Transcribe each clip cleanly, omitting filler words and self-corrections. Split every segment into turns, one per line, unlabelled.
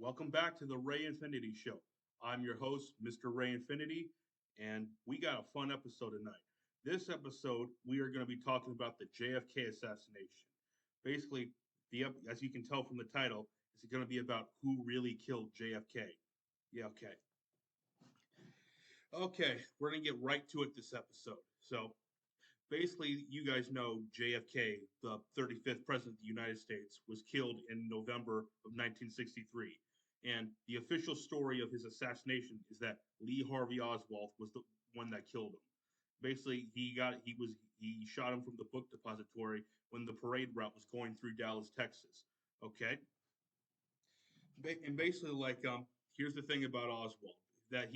Welcome back to the Ray Infinity Show. I'm your host, Mr. Ray Infinity, and we got a fun episode tonight. This episode, we are going to be talking about the JFK assassination. Basically, as you can tell from the title, it's going to be about who really killed JFK. Yeah, okay. Okay, we're going to get right to it this episode. So, basically, you guys know JFK, the 35th president of the United States, was killed in November of 1963. And the official story of his assassination is that Lee Harvey Oswald was the one that killed him. Basically, he shot him from the book depository when the parade route was going through Dallas, Texas. Okay, and basically, here's the thing about Oswald that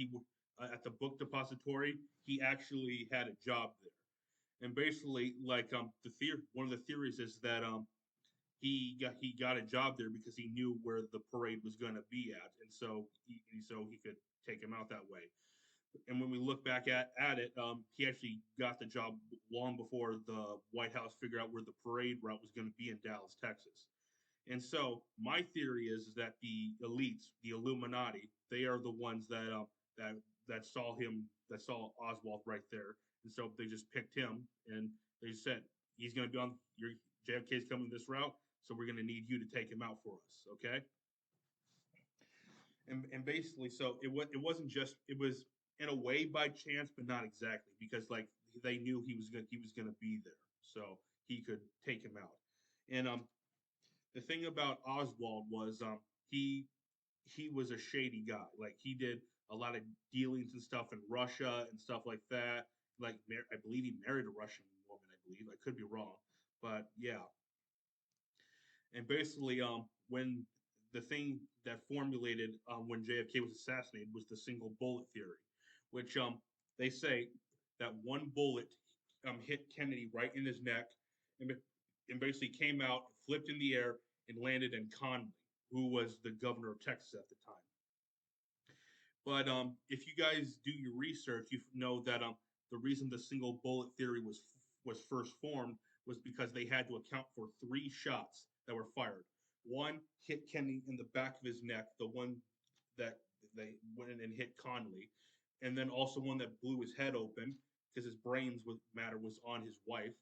at the book depository he actually had a job there, and basically, one of the theories is that he got a job there because he knew where the parade was going to be at, and so he could take him out that way. And when we look back at it, he actually got the job long before the White House figured out where the parade route was going to be in Dallas, Texas. And so my theory is that the elites, the Illuminati, they are the ones that saw Oswald right there, and so they just picked him, and they said he's going to be on your JFK's coming this route, so we're going to need you to take him out for us, okay? And basically, so it was in a way by chance, but not exactly, because they knew he was gonna be there, so he could take him out. And the thing about Oswald was he was a shady guy. Like he did a lot of dealings and stuff in Russia and stuff like that. I believe he married a Russian woman. I believe I could be wrong, but yeah. And basically, when the thing that formulated when JFK was assassinated was the single bullet theory, which they say that one bullet hit Kennedy right in his neck, and, and basically came out, flipped in the air, and landed in Conley, who was the governor of Texas at the time. But if you guys do your research, you know that the reason the single bullet theory was first formed was because they had to account for three shots that were fired. One hit Kennedy in the back of his neck, the one that they went in and hit Conley, and then also one that blew his head open because his brains matter was on his wife.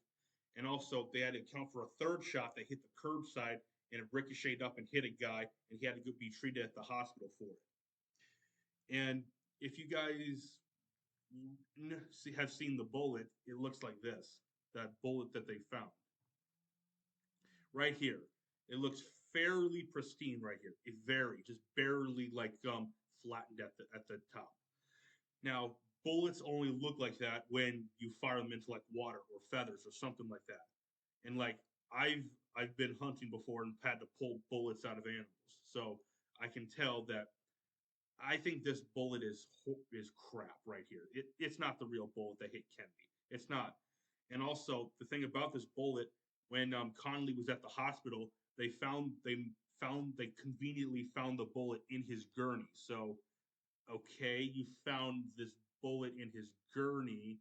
And also they had to account for a third shot that hit the curbside and it ricocheted up and hit a guy, and he had to be treated at the hospital for it. And if you guys have seen the bullet, it looks like this. That bullet that they found right here. It looks fairly pristine right here. It just barely flattened at the top. Now, bullets only look like that when you fire them into like water or feathers or something like that. And I've been hunting before and had to pull bullets out of animals, so I can tell that I think this bullet is crap right here. It's not the real bullet that hit Kennedy. It's not. And also the thing about this bullet, when Connolly was at the hospital, they conveniently found the bullet in his gurney. So okay, you found this bullet in his gurney,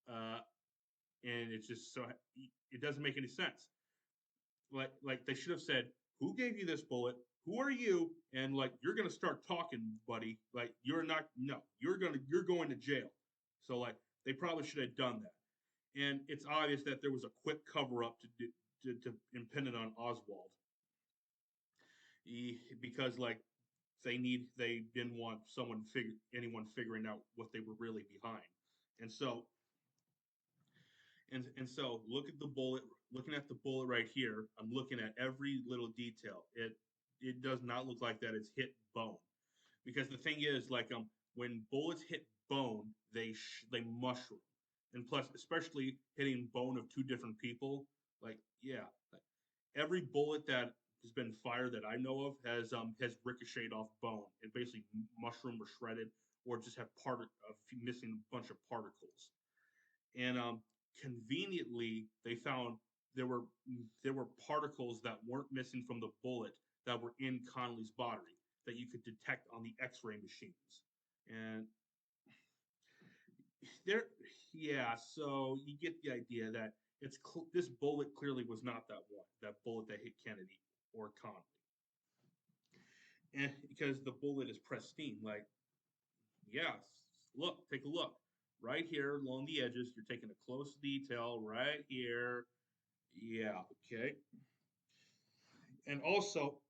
uh, and it's just so it doesn't make any sense. Like they should have said, "Who gave you this bullet? Who are you?" And you're gonna start talking, buddy. Like you're not. No, you're going to jail. So they probably should have done that. And it's obvious that there was a quick cover up to impend it on Oswald, because they didn't want anyone figuring out what they were really behind, and so and so looking at the bullet right here, I'm looking at every little detail. It does not look like that it's hit bone, because the thing is when bullets hit bone, they mushroom. And plus, especially hitting bone of two different people, yeah, every bullet that has been fired that I know of has ricocheted off bone and basically mushroom or shredded, or just have missing a bunch of particles. And conveniently, they found there were there were particles that weren't missing from the bullet that were in Connolly's body that you could detect on the X-ray machines. And there, yeah, so you get the idea that this bullet clearly was not that bullet that hit Kennedy or Connolly. and because the bullet is pristine. Like, yeah, look, take a look. Right here along the edges, you're taking a close detail right here. Yeah, okay. And also,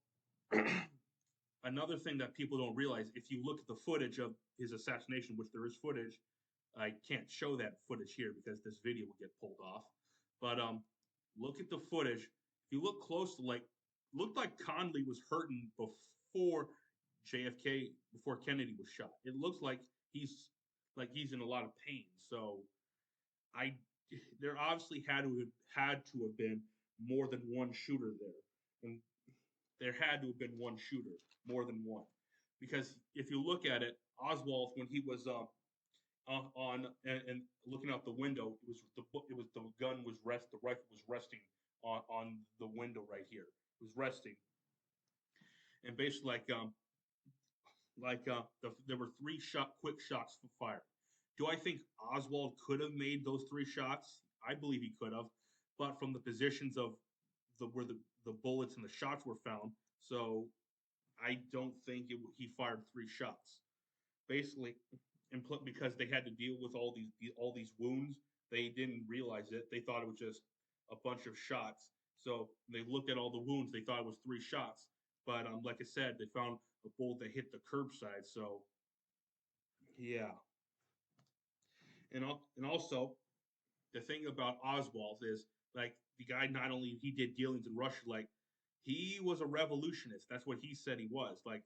another thing that people don't realize, if you look at the footage of his assassination, which there is footage, I can't show that footage here because this video will get pulled off. But look at the footage. If you look close, like looked like Conley was hurting before JFK, before Kennedy was shot. It looks like he's in a lot of pain. So I there obviously had to have been more than one shooter there, and there had to have been one shooter, more than one, because if you look at it, Oswald when he was on and looking out the window, the gun was the rifle was resting on the window right here. It was resting, and basically there were quick shots fired. Do I think Oswald could have made those three shots? I believe he could have, but from the positions of where the bullets and the shots were found, so I don't think he fired three shots. Basically, and because they had to deal with all these wounds, they didn't realize it. They thought it was just a bunch of shots. So they looked at all the wounds. They thought it was three shots. But like I said, they found a bullet that hit the curbside. So yeah, and also the thing about Oswald is like the guy not only he did dealings in Russia, like he was a revolutionist. That's what he said he was. I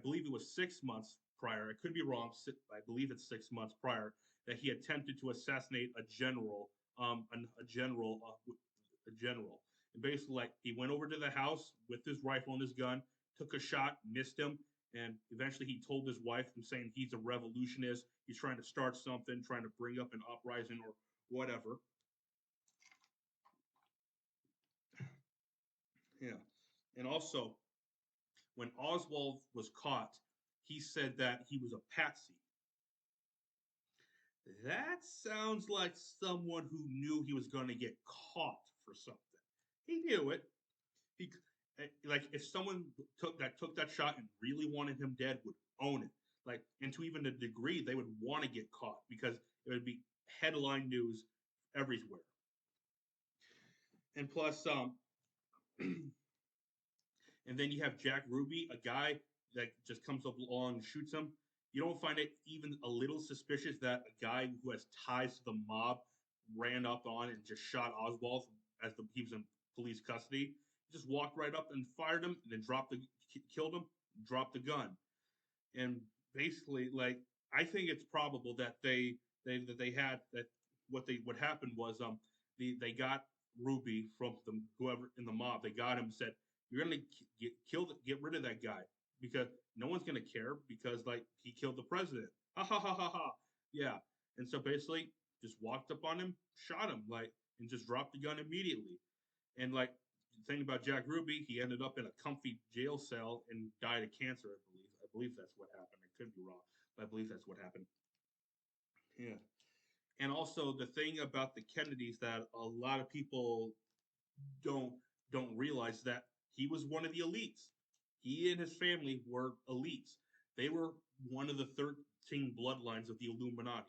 believe it was 6 months prior. I could be wrong. I believe it's 6 months prior that he attempted to assassinate a general, a general, and basically like he went over to the house with his rifle and his gun, took a shot, missed him, and eventually he told his wife, and saying he's a revolutionist, he's trying to start something, trying to bring up an uprising or whatever. Yeah, and also when Oswald was caught, he said that he was a patsy. That sounds like someone who knew he was going to get caught for something. He knew it. He like if someone took that shot and really wanted him dead would own it. Like and to even a degree they would want to get caught because it would be headline news everywhere. And plus and then you have Jack Ruby, a guy that just comes up along and shoots him. You don't find it even a little suspicious that a guy who has ties to the mob ran up on and just shot Oswald as he was in police custody. He just walked right up and fired him, and then killed him, dropped the gun, and basically, like I think it's probable that they had that what happened was they got Ruby from whoever in the mob. They got him, said you're gonna get rid of that guy because no one's gonna care because like he killed the president. Ha ha ha ha ha. Yeah, and so basically just walked up on him, shot him like, and just dropped the gun immediately. And like the thing about Jack Ruby, he ended up in a comfy jail cell and died of cancer. I believe that's what happened. I could be wrong, but I believe that's what happened. Yeah. And also the thing about the Kennedys that a lot of people don't don't realize that he was one of the elites. He and his family were elites. They were one of the 13 bloodlines of the Illuminati.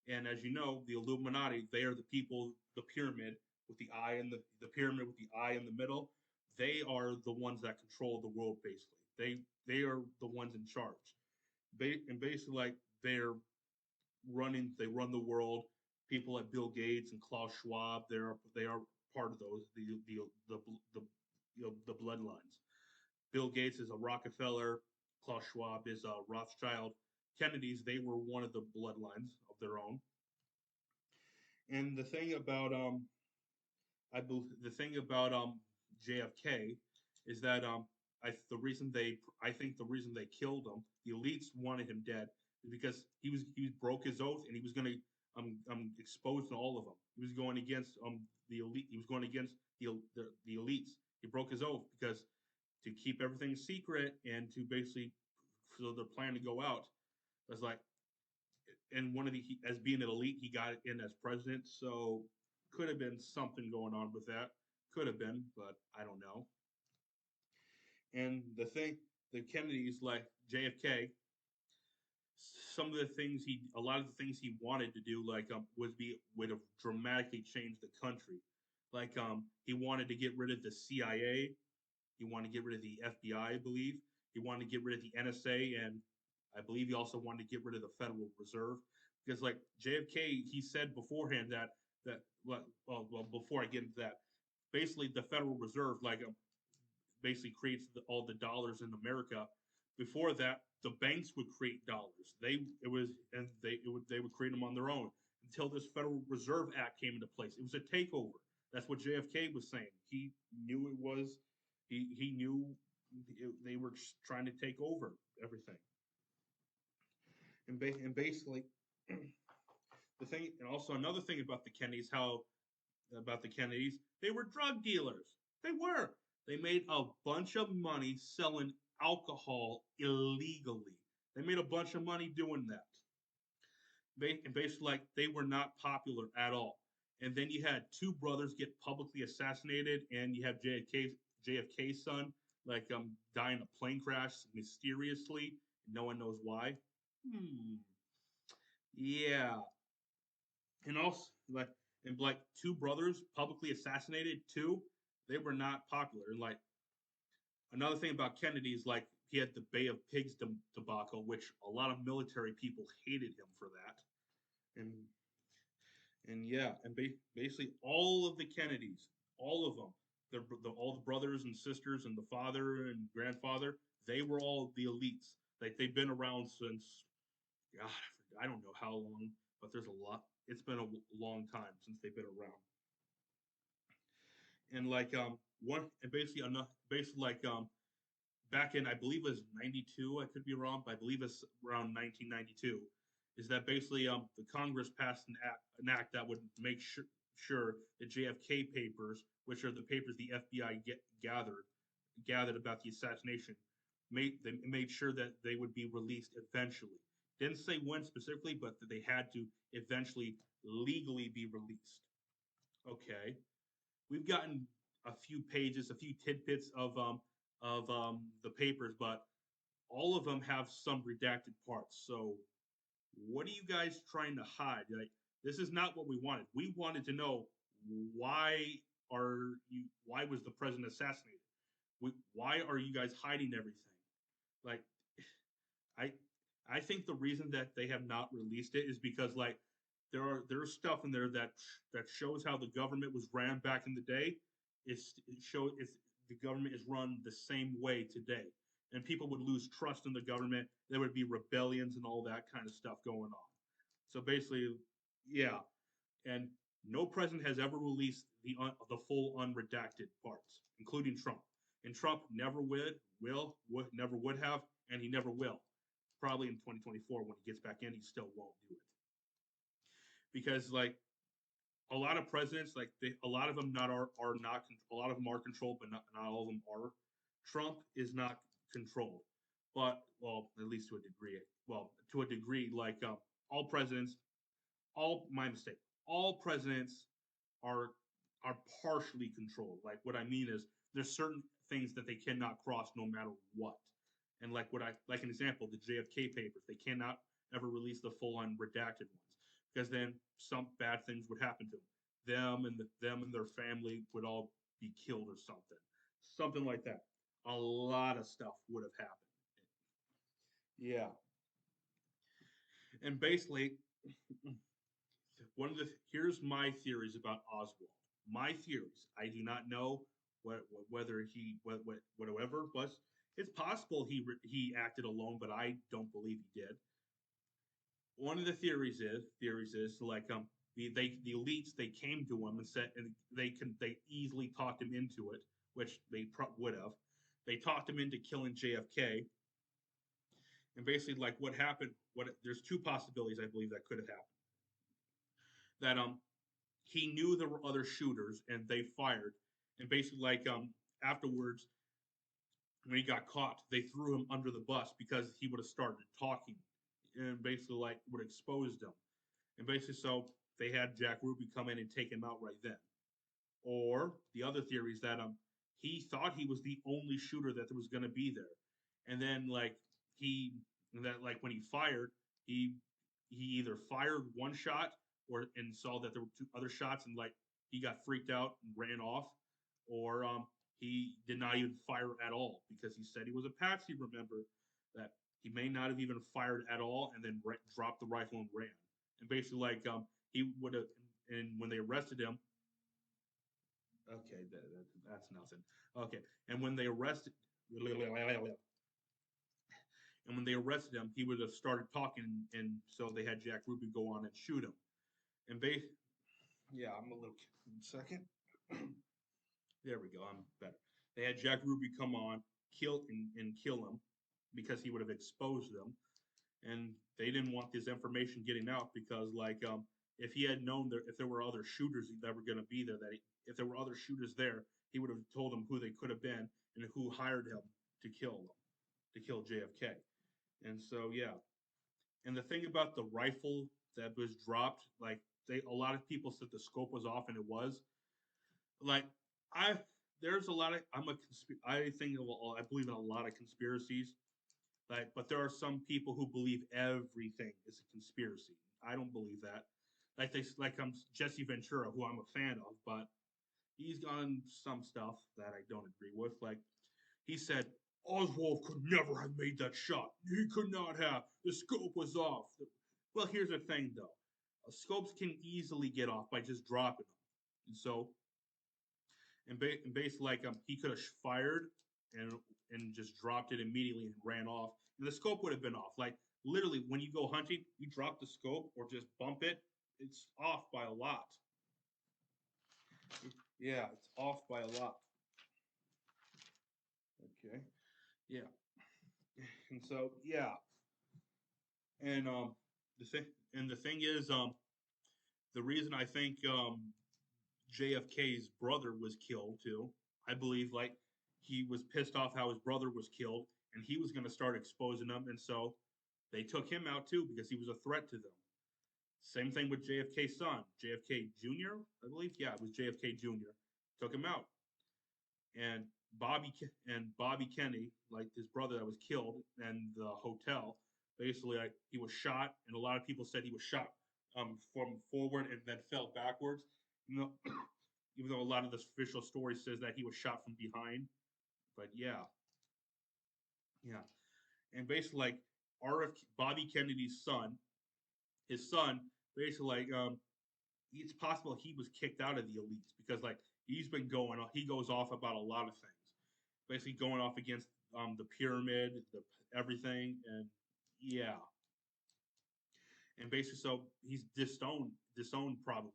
And as you know, the Illuminati, they are the people, the pyramid with the eye and the pyramid with the eye in the middle. They are the ones that control the world basically. They are the ones in charge. And basically like they run the world. People like Bill Gates and Klaus Schwab, they are part of those the the bloodlines. Bill Gates is a Rockefeller, Klaus Schwab is a Rothschild. Kennedys, they were one of the bloodlines of their own. And the thing about JFK is that I think the reason they killed him, the elites wanted him dead, is because he broke his oath and he was going to expose all of them. He was going against the elite. He was going against the elites. He broke his oath because to keep everything secret and to basically so the plan to go out was like and one of the as being an elite, he got in as president. So could have been something going on with that. Could have been, but I don't know. And the Kennedys, like JFK, some of the things a lot of the things he wanted to do, like would have dramatically changed the country. Like he wanted to get rid of the CIA. He wanted to get rid of the FBI, I believe. He wanted to get rid of the NSA, and I believe he also wanted to get rid of the Federal Reserve because, like JFK, he said beforehand well, before I get into that, basically the Federal Reserve, like basically creates all the dollars in America. Before that, the banks would create dollars. They would create them on their own until this Federal Reserve Act came into place. It was a takeover. That's what JFK was saying. He knew it was. He knew they were trying to take over everything. And basically, the thing, and also another thing about the Kennedys, they were drug dealers. They were. They made a bunch of money selling alcohol illegally. They made a bunch of money doing that. And basically, like, they were not popular at all. And then you had two brothers get publicly assassinated, and you have JFK's son, like, die in a plane crash mysteriously. No one knows why. Hmm. Yeah. And also, like two brothers publicly assassinated too. They were not popular. And like another thing about Kennedy is like he had the Bay of Pigs debacle, which a lot of military people hated him for that. And yeah, and basically all of the Kennedys, all of them, all the brothers and sisters and the father and grandfather, they were all the elites. Like they've been around since God, I don't know how long, but there's a lot. It's been a long time since they've been around. And like one and basically enough, basically like back in I believe it was '92. I could be wrong, but I believe it's around 1992. Is that basically the Congress passed an act that would make sure the JFK papers, which are the papers the FBI gathered about the assassination, made sure that they would be released eventually. Didn't say when specifically, but that they had to eventually legally be released. Okay, we've gotten a few pages, a few tidbits of the papers, but all of them have some redacted parts. So, what are you guys trying to hide? Like, this is not what we wanted. We wanted to know why why was the president assassinated? Why are you guys hiding everything? Like, I I think the reason that they have not released it is because like there's stuff in there that shows how the government was ran back in the day. It's the government is run the same way today, and people would lose trust in the government. There would be rebellions and all that kind of stuff going on. So basically, yeah, and no president has ever released the full unredacted parts, including Trump. And Trump never never would have, and he never will. Probably in 2024 when he gets back in, he still won't do it because like a lot of presidents, a lot of them are not a lot of them are controlled, but not all of them are. Trump is not controlled, but well, at least to a degree. Well, to a degree, like all presidents, all my mistake. All presidents are are partially controlled. Like what I mean is there's certain things that they cannot cross no matter what. And like an example, the JFK papers, they cannot ever release the full on redacted ones because then some bad things would happen to them. Them and their family would all be killed or something. Something like that. A lot of stuff would have happened. Yeah. And basically, here's my theories about Oswald. My theories. I do not know whether whatever was. It's possible he acted alone, but I don't believe he did. One of the theories is like the elites they came to him and said and they easily talked him into it, which they would have. They talked him into killing JFK, and basically like what happened. There's two possibilities I believe that could have happened. That he knew there were other shooters and they fired, and basically like afterwards when he got caught they threw him under the bus because he would have started talking and basically like would have exposed him, and basically so they had Jack Ruby come in and take him out right then. Or the other theory is that he thought he was the only shooter that was going to be there, and then like he and that like when he fired, he he either fired one shot or and saw that there were two other shots and like he got freaked out and ran off, or he did not even fire at all because he said he was a patsy. Remember that he may not have even fired at all and then dropped the rifle and ran. And basically, like he would have. And when they arrested him, okay, that's nothing. Okay, and when they arrested, and when they arrested him, he would have started talking, and so they had Jack Ruby go on and shoot him. And yeah, I'm a little second. There we go. I'm better. They had Jack Ruby come on, and kill him because he would have exposed them, and they didn't want this information getting out because if he had known if there were other shooters that were going to be there, if there were other shooters there, he would have told them who they could have been and who hired him to kill them, to kill JFK. And so yeah, and the thing about the rifle that was dropped, like a lot of people said the scope was off, and it was. Like I, there's a lot of I think I believe in a lot of conspiracies. Like, but there are some people who believe everything is a conspiracy. I don't believe that. I'm Jesse Ventura, who I'm a fan of, but he's gone some stuff that I don't agree with. Like he said, Oswald could never have made that shot. He could not have. The scope was off. Well, here's the thing, though. Scopes can easily get off by just dropping them. And so, and basically, like he could have fired and just dropped it immediately and ran off, and the scope would have been off. Like literally, when you go hunting, you drop the scope or just bump it, it's off by a lot. Yeah, it's off by a lot. Okay. Yeah. And so yeah, and the thing is, the reason I think JFK's brother was killed too, I believe like he was pissed off how his brother was killed, and he was going to start exposing them, and so they took him out too because he was a threat to them. Same thing with JFK's son, JFK Jr. I believe, yeah, it was JFK Jr. Took him out, and Bobby Kennedy, like his brother that was killed in the hotel, basically like he was shot, and a lot of people said he was shot from forward and then fell backwards. You know, even though a lot of the official story says that he was shot from behind, but yeah, yeah, and basically like RF Bobby Kennedy's son, his son, basically like it's possible he was kicked out of the elites because like he goes off about a lot of things, basically going off against the pyramid, the everything, and yeah, and basically so he's disowned probably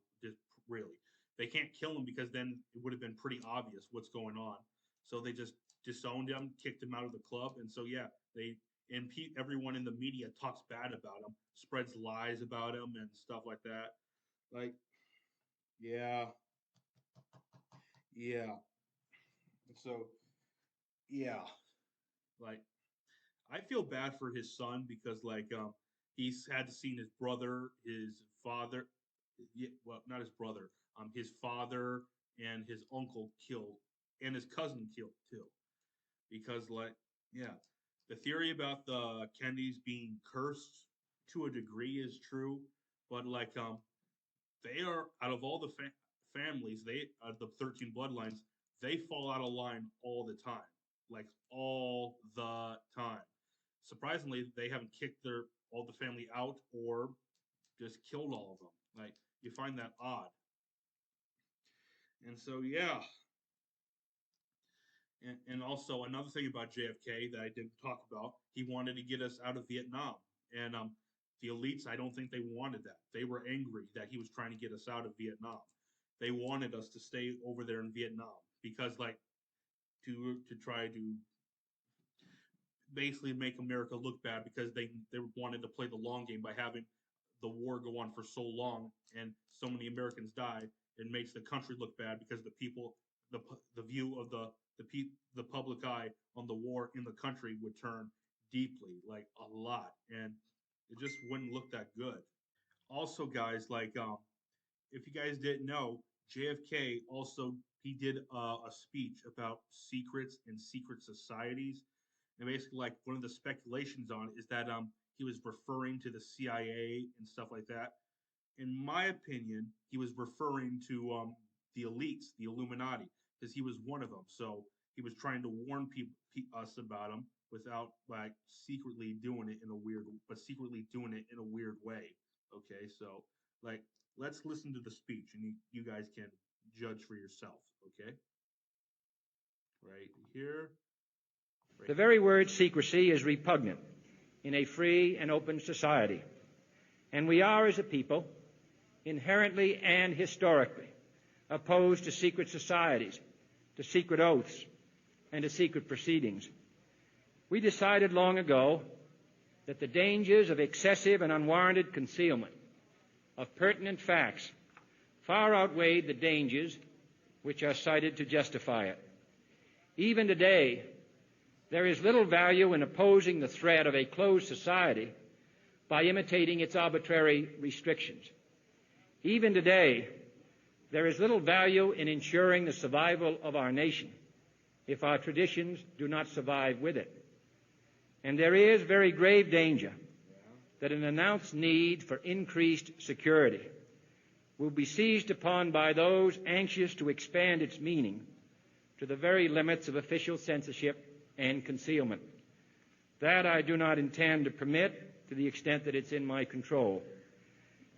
really. They can't kill him because then it would have been pretty obvious what's going on. So they just disowned him, kicked him out of the club, and so yeah, everyone in the media talks bad about him, spreads lies about him and stuff like that. Like yeah, yeah. So yeah, like I feel bad for his son because he's had to see his brother, his father, well not his brother, his father and his uncle killed and his cousin killed too because yeah, the theory about the Kennedys being cursed to a degree is true, but they are out of all the families, they out of the 13 bloodlines, they fall out of line all the time, like all the time. Surprisingly, they haven't kicked their all the family out or just killed all of them. Like you find that odd, and so yeah, and also another thing about JFK that I didn't talk about, he wanted to get us out of Vietnam, and the elites, I don't think they wanted that. They were angry that he was trying to get us out of Vietnam. They wanted us to stay over there in Vietnam because like to try to basically make America look bad because they wanted to play the long game by having the war go on for so long and so many Americans die. It makes the country look bad because the people, the view of the public eye on the war in the country would turn deeply, like a lot, and it just wouldn't look that good. Also, guys, if you guys didn't know, JFK also he did a speech about secrets and secret societies, and basically, like, one of the speculations on it is that he was referring to the CIA and stuff like that. In my opinion, he was referring to the elites, the Illuminati, because he was one of them. So he was trying to warn us about him without like secretly doing it in a weird, but secretly doing it in a weird way. Okay, so like let's listen to the speech, and you guys can judge for yourself. Okay, right here. Right
The very word secrecy is repugnant in a free and open society, and we are, as a people, inherently and historically opposed to secret societies, to secret oaths, and to secret proceedings. We decided long ago that the dangers of excessive and unwarranted concealment of pertinent facts far outweighed the dangers which are cited to justify it. Even today, there is little value in opposing the threat of a closed society by imitating its arbitrary restrictions. Even today, there is little value in ensuring the survival of our nation if our traditions do not survive with it. And there is very grave danger that an announced need for increased security will be seized upon by those anxious to expand its meaning to the very limits of official censorship and concealment. That I do not intend to permit to the extent that it's in my control.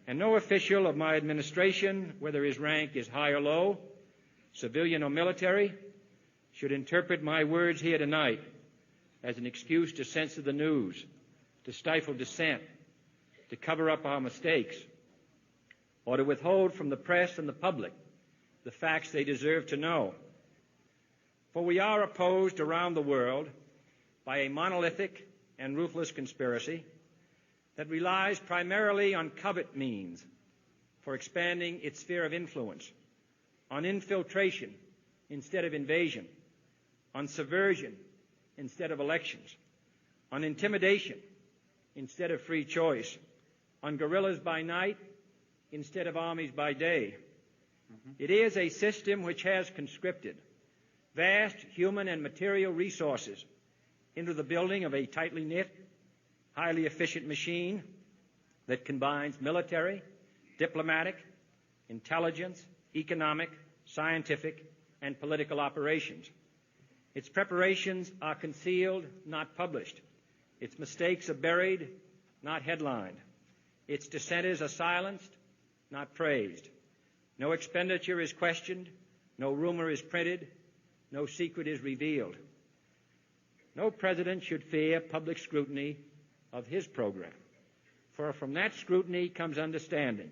And no official of my administration, whether his rank is high or low, civilian or military, should interpret my words here tonight as an excuse to censor the news, to stifle dissent, to cover up our mistakes, or to withhold from the press and the public the facts they deserve to know. For we are opposed around the world by a monolithic and ruthless conspiracy that relies primarily on covert means for expanding its sphere of influence, on infiltration instead of invasion, on subversion instead of elections, on intimidation instead of free choice, on guerrillas by night instead of armies by day. It is a system which has conscripted vast human and material resources into the building of a tightly knit, highly efficient machine that combines military, diplomatic, intelligence, economic, scientific, and political operations. Its preparations are concealed, not published. Its mistakes are buried, not headlined. Its dissenters are silenced, not praised. No expenditure is questioned, no rumor is printed, no secret is revealed. No president should fear public scrutiny of his program, for from that scrutiny comes understanding,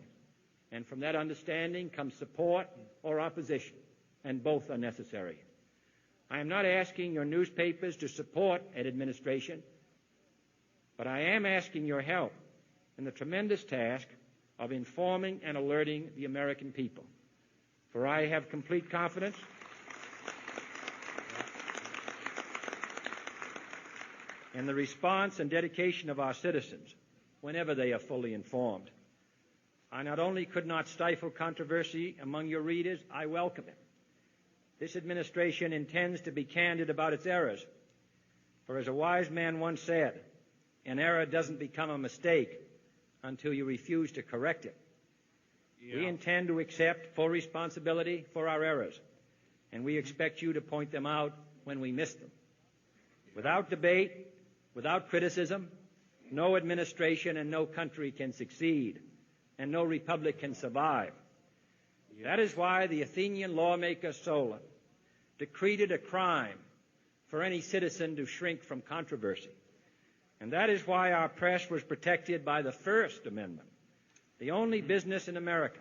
and from that understanding comes support or opposition, and both are necessary. I am not asking your newspapers to support an administration, but I am asking your help in the tremendous task of informing and alerting the American people. For I have complete confidence in the response and dedication of our citizens whenever they are fully informed. I not only could not stifle controversy among your readers, I welcome it. This administration intends to be candid about its errors. For as a wise man once said, an error doesn't become a mistake until you refuse to correct it. Yeah. We intend to accept full responsibility for our errors, and we expect you to point them out when we miss them. Without debate, without criticism, no administration and no country can succeed, and no republic can survive. Yes. That is why the Athenian lawmaker Solon decreed it a crime for any citizen to shrink from controversy. And that is why our press was protected by the First Amendment, the only business in America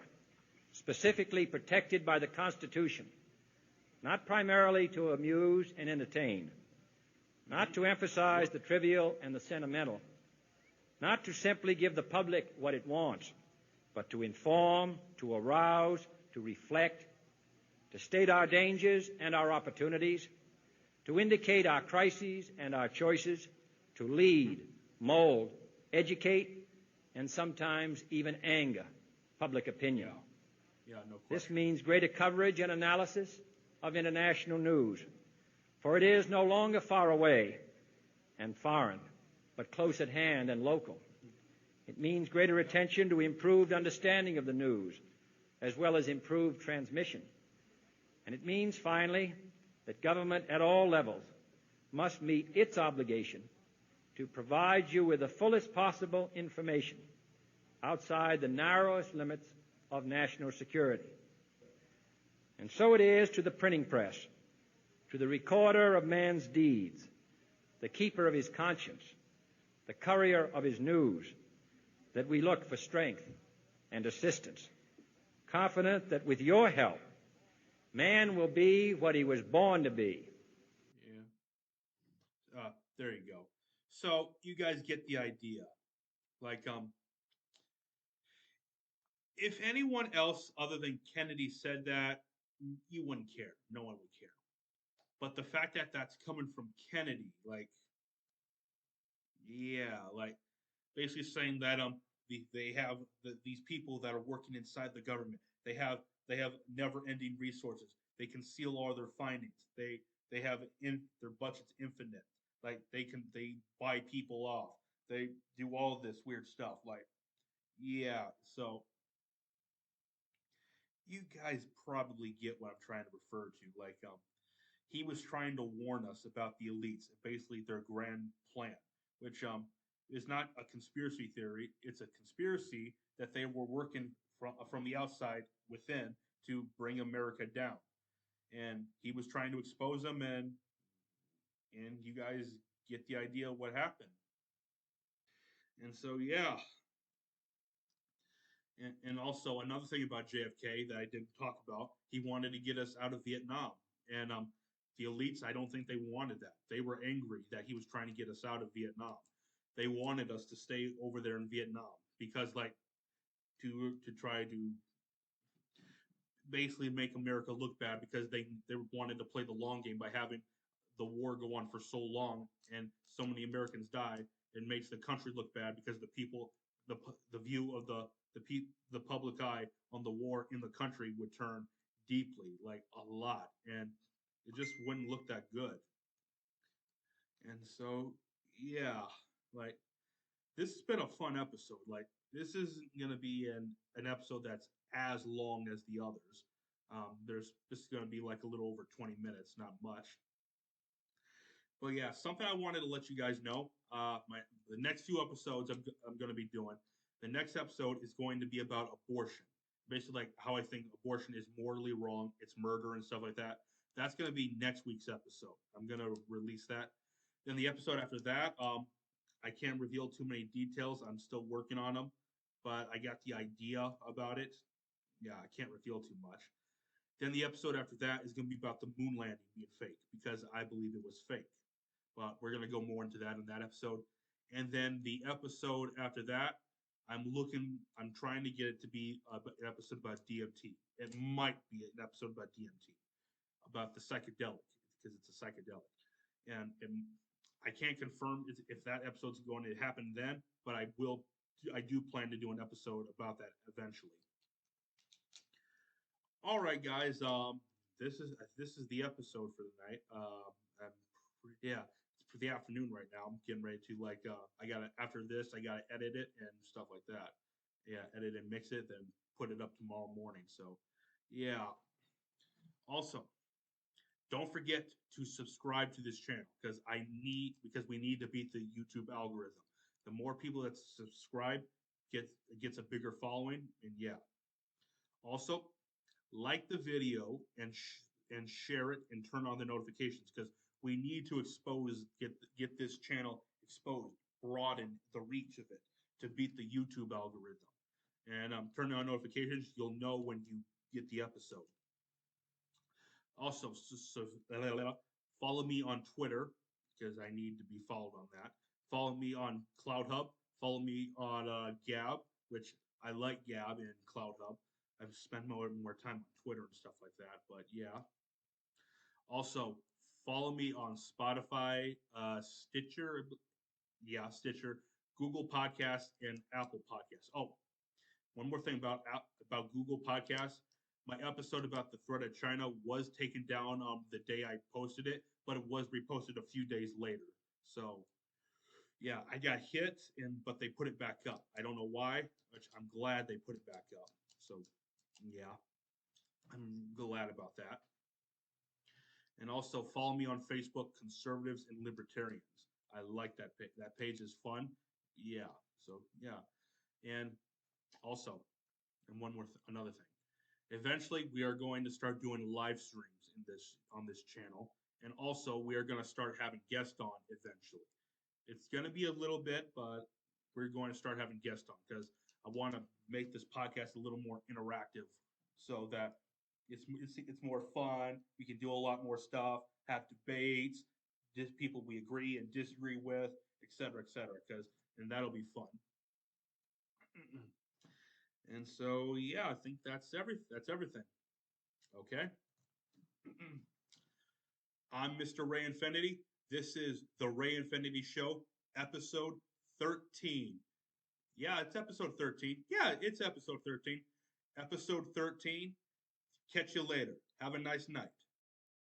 specifically protected by the Constitution, not primarily to amuse and entertain, not to emphasize the trivial and the sentimental, not to simply give the public what it wants, but to inform, to arouse, to reflect, to state our dangers and our opportunities, to indicate our crises and our choices, to lead, mold, educate, and sometimes even anger public opinion.
Yeah, no question.
This means greater coverage and analysis of international news, for it is no longer far away and foreign, but close at hand and local. It means greater attention to improved understanding of the news, as well as improved transmission. And it means, finally, that government at all levels must meet its obligation to provide you with the fullest possible information outside the narrowest limits of national security. And so it is to the printing press, to the recorder of man's deeds, the keeper of his conscience, the courier of his news, that we look for strength and assistance, confident that with your help, man will be what he was born to be.
Yeah. There you go. So you guys get the idea. Like, if anyone else other than Kennedy said that, you wouldn't care. No one would care. But the fact that that's coming from Kennedy, like, yeah, like basically saying that they have these people that are working inside the government. They have never-ending resources. They conceal all their findings. They have their budget's infinite. Like they buy people off. They do all of this weird stuff. Like, yeah. So you guys probably get what I'm trying to refer to. Like, he was trying to warn us about the elites, basically their grand plan, which is not a conspiracy theory. It's a conspiracy that they were working from the outside within to bring America down, and he was trying to expose them, and you guys get the idea of what happened. And so yeah, and also another thing about JFK that I didn't talk about, he wanted to get us out of Vietnam, and the elites, I don't think they wanted that. They were angry that he was trying to get us out of Vietnam. They wanted us to stay over there in Vietnam because, like, to try to basically make America look bad because they wanted to play the long game by having the war go on for so long and so many Americans die. It makes the country look bad because the people, the view of the public eye on the war in the country would turn deeply, like a lot, and it just wouldn't look that good. And so, yeah, like this has been a fun episode. Like this isn't gonna be an episode that's as long as the others. This is gonna be like a little over 20 minutes, not much. But yeah, something I wanted to let you guys know. The next few episodes I'm going to be doing. The next episode is going to be about abortion, basically like how I think abortion is morally wrong, it's murder and stuff like that. That's going to be next week's episode. I'm going to release that. Then the episode after that, I can't reveal too many details. I'm still working on them, but I got the idea about it. Yeah, I can't reveal too much. Then the episode after that is going to be about the moon landing being fake because I believe it was fake. But we're going to go more into that in that episode. And then the episode after that, I'm trying to get it to be an episode about DMT. It might be an episode about DMT, about the psychedelic, because it's a psychedelic. And I can't confirm if that episode's going to happen then, but I do plan to do an episode about that eventually. All right, guys. This is the episode for the night. Yeah, it's for the afternoon right now. I'm getting ready to I gotta after this I gotta edit it and stuff like that. Yeah, edit and mix it, then put it up tomorrow morning. So, yeah. Also, don't forget to subscribe to this channel because we need to beat the YouTube algorithm. The more people that subscribe gets a bigger following, and yeah. Also, like the video and share it and turn on the notifications because we need to get this channel exposed, broaden the reach of it to beat the YouTube algorithm. And turn on notifications, you'll know when you get the episode. Also, follow me on Twitter because I need to be followed on that. Follow me on CloudHub. Follow me on Gab, which I like Gab and CloudHub. I've spent more time on Twitter and stuff like that. But yeah. Also, follow me on Spotify, Stitcher, yeah, Stitcher, Google Podcasts, and Apple Podcasts. Oh, one more thing about Google Podcasts. My episode about the threat of China was taken down the day I posted it, but it was reposted a few days later. So Yeah, I got hit, but they put it back up. I don't know why, which I'm glad they put it back up. So, yeah, I'm glad about that. And also follow me on Facebook, Conservatives and Libertarians. I like that page. That page is fun. Yeah. So yeah, and also, and another thing. Eventually, we are going to start doing live streams in this on this channel, and also we are going to start having guests on eventually. It's going to be a little bit, but we're going to start having guests on because I want to make this podcast a little more interactive, so that it's more fun. We can do a lot more stuff, have debates, just people we agree and disagree with, et cetera, et cetera. And that'll be fun. And so, yeah, I think that's everything. Okay. I'm Mr. Ray Infinity. This is the Ray Infinity Show, episode 13. Yeah, it's episode 13. Yeah, it's episode 13. Episode 13. Catch you later. Have a nice night.